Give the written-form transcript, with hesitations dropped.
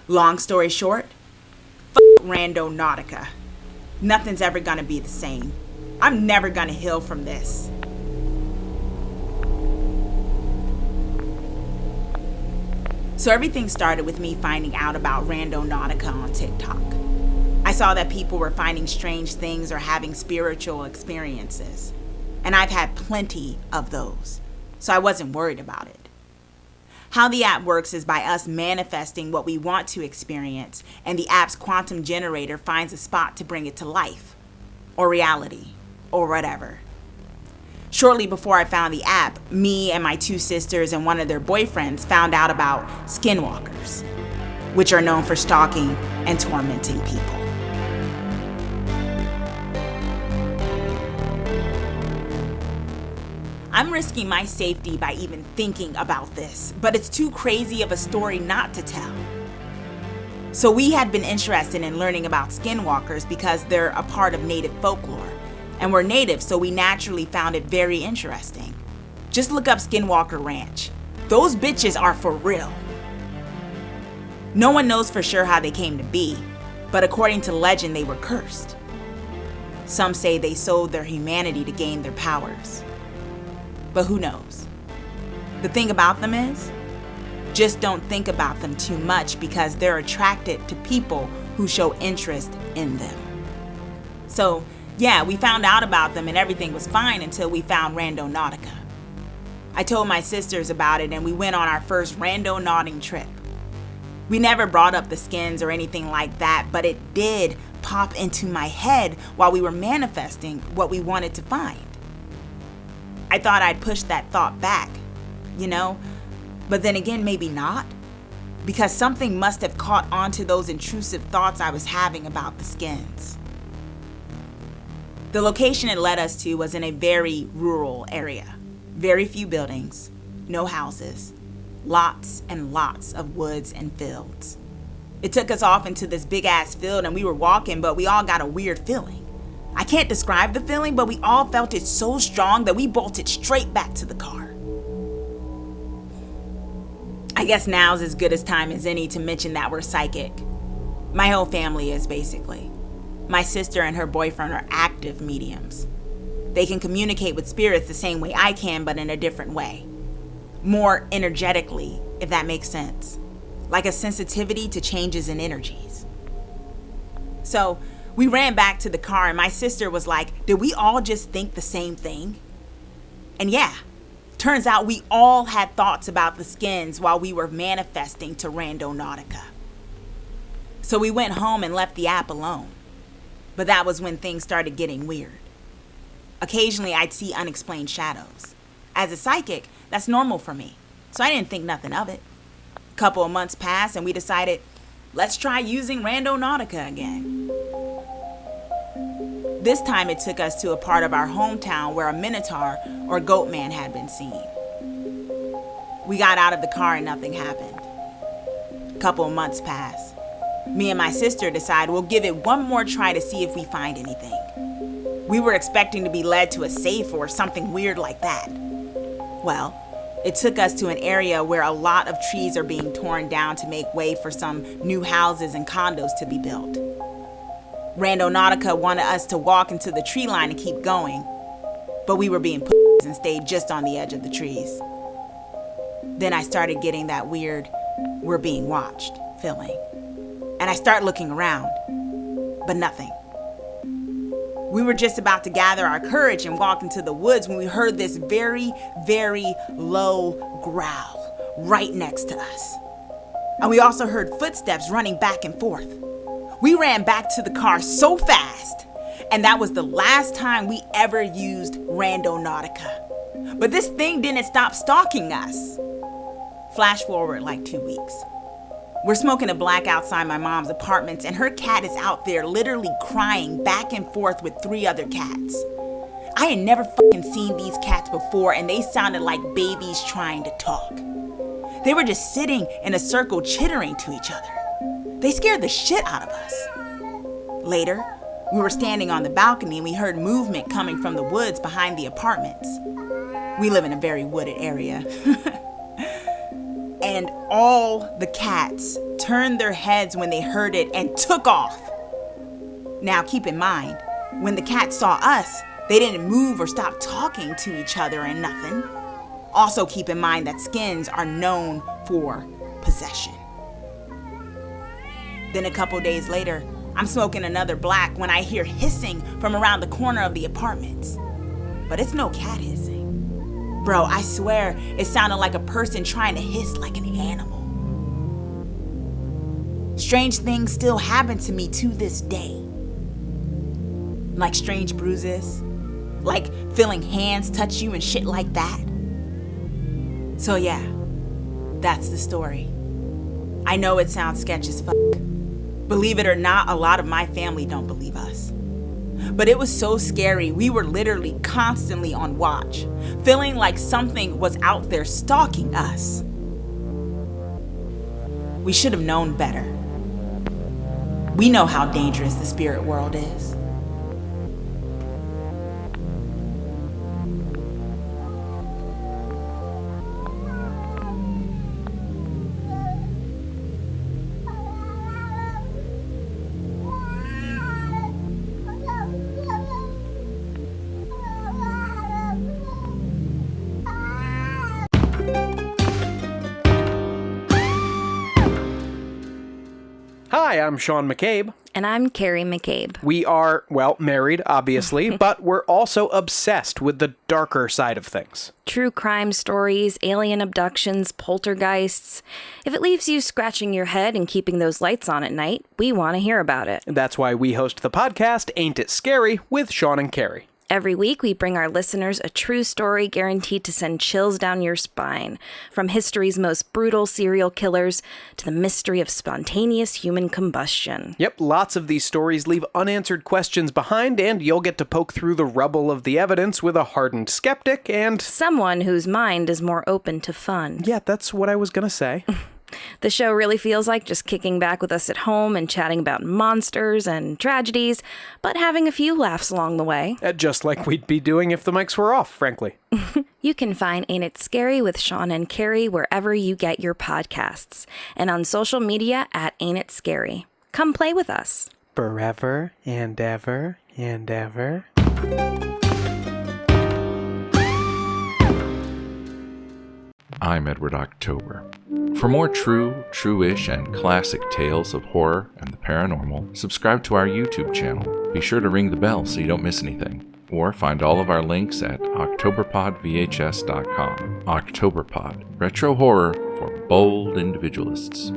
Long story short, Randonautica. Nothing's ever gonna be the same. I'm never gonna heal from this. So everything started with me finding out about Randonautica on TikTok. I saw that people were finding strange things or having spiritual experiences. And I've had plenty of those, so I wasn't worried about it. How the app works is by us manifesting what we want to experience, and the app's quantum generator finds a spot to bring it to life, or reality, or whatever. Shortly before I found the app, me and my two sisters and one of their boyfriends found out about skinwalkers, which are known for stalking and tormenting people. I'm risking my safety by even thinking about this, but it's too crazy of a story not to tell. So we had been interested in learning about skinwalkers because they're a part of native folklore, and we're native, so we naturally found it very interesting. Just look up Skinwalker Ranch. Those bitches are for real. No one knows for sure how they came to be, but according to legend, they were cursed. Some say they sold their humanity to gain their powers. But who knows? The thing about them is, just don't think about them too much because they're attracted to people who show interest in them. So yeah, we found out about them and everything was fine until we found Randonautica. I told my sisters about it and we went on our first randonauting trip. We never brought up the skins or anything like that, but it did pop into my head while we were manifesting what we wanted to find. I thought I'd push that thought back, but then again, maybe not, because something must have caught onto those intrusive thoughts I was having about the skins. The location it led us to was in a very rural area. Very few buildings, no houses, lots and lots of woods and fields. It took us off into this big ass field and we were walking, but we all got a weird feeling. I can't describe the feeling, but we all felt it so strong that we bolted straight back to the car. I guess now's as good a time as any to mention that we're psychic. My whole family is, basically. My sister and her boyfriend are active mediums. They can communicate with spirits the same way I can, but in a different way. More energetically, if that makes sense. Like a sensitivity to changes in energies. So, we ran back to the car and my sister was like, did we all just think the same thing? And yeah, turns out we all had thoughts about the skins while we were manifesting to Randonautica. So we went home and left the app alone. But that was when things started getting weird. Occasionally I'd see unexplained shadows. As a psychic, that's normal for me, so I didn't think nothing of it. A couple of months passed and we decided, let's try using Randonautica again. This time it took us to a part of our hometown where a minotaur or goat man had been seen. We got out of the car and nothing happened. A couple of months passed. Me and my sister decided we'll give it one more try to see if we find anything. We were expecting to be led to a safe or something weird like that. Well, it took us to an area where a lot of trees are being torn down to make way for some new houses and condos to be built. Randonautica wanted us to walk into the tree line and keep going, but we were being pussies and stayed just on the edge of the trees. Then I started getting that weird, we're being watched feeling. And I start looking around, but nothing. We were just about to gather our courage and walk into the woods when we heard this very, very low growl right next to us. And we also heard footsteps running back and forth. We ran back to the car so fast, and that was the last time we ever used Randonautica. But this thing didn't stop stalking us. Flash forward like 2 weeks. We're smoking a black outside my mom's apartments, and her cat is out there literally crying back and forth with 3 other cats. I had never fucking seen these cats before, and they sounded like babies trying to talk. They were just sitting in a circle chittering to each other. They scared the shit out of us. Later, we were standing on the balcony and we heard movement coming from the woods behind the apartments. We live in a very wooded area. and all the cats turned their heads when they heard it and took off. Now keep in mind, when the cats saw us, they didn't move or stop talking to each other and nothing. Also keep in mind that skins are known for possession. Then a couple days later, I'm smoking another black when I hear hissing from around the corner of the apartments. But it's no cat hissing. Bro, I swear it sounded like a person trying to hiss like an animal. Strange things still happen to me to this day. Like strange bruises, like feeling hands touch you and shit like that. So yeah, that's the story. I know it sounds sketchy as fuck. Believe it or not, a lot of my family don't believe us. But it was so scary, we were literally constantly on watch, feeling like something was out there stalking us. We should have known better. We know how dangerous the spirit world is. Hi, I'm Sean McCabe. And I'm Carrie McCabe. We are, well, married, obviously, but we're also obsessed with the darker side of things. True crime stories, alien abductions, poltergeists. If it leaves you scratching your head and keeping those lights on at night, we want to hear about it. That's why we host the podcast, Ain't It Scary, with Sean and Carrie. Every week, we bring our listeners a true story guaranteed to send chills down your spine. From history's most brutal serial killers to the mystery of spontaneous human combustion. Yep, lots of these stories leave unanswered questions behind, and you'll get to poke through the rubble of the evidence with a hardened skeptic and someone whose mind is more open to fun. Yeah, that's what I was gonna say. The show really feels like just kicking back with us at home and chatting about monsters and tragedies, but having a few laughs along the way. Just like we'd be doing if the mics were off, frankly. You can find Ain't It Scary with Sean and Carrie wherever you get your podcasts, and on social media at Ain't It Scary. Come play with us. Forever and ever and ever. I'm Edward October. For more true, true-ish, and classic tales of horror and the paranormal, subscribe to our YouTube channel. Be sure to ring the bell so you don't miss anything. Or find all of our links at octoberpodvhs.com. Octoberpod, retro horror for bold individualists.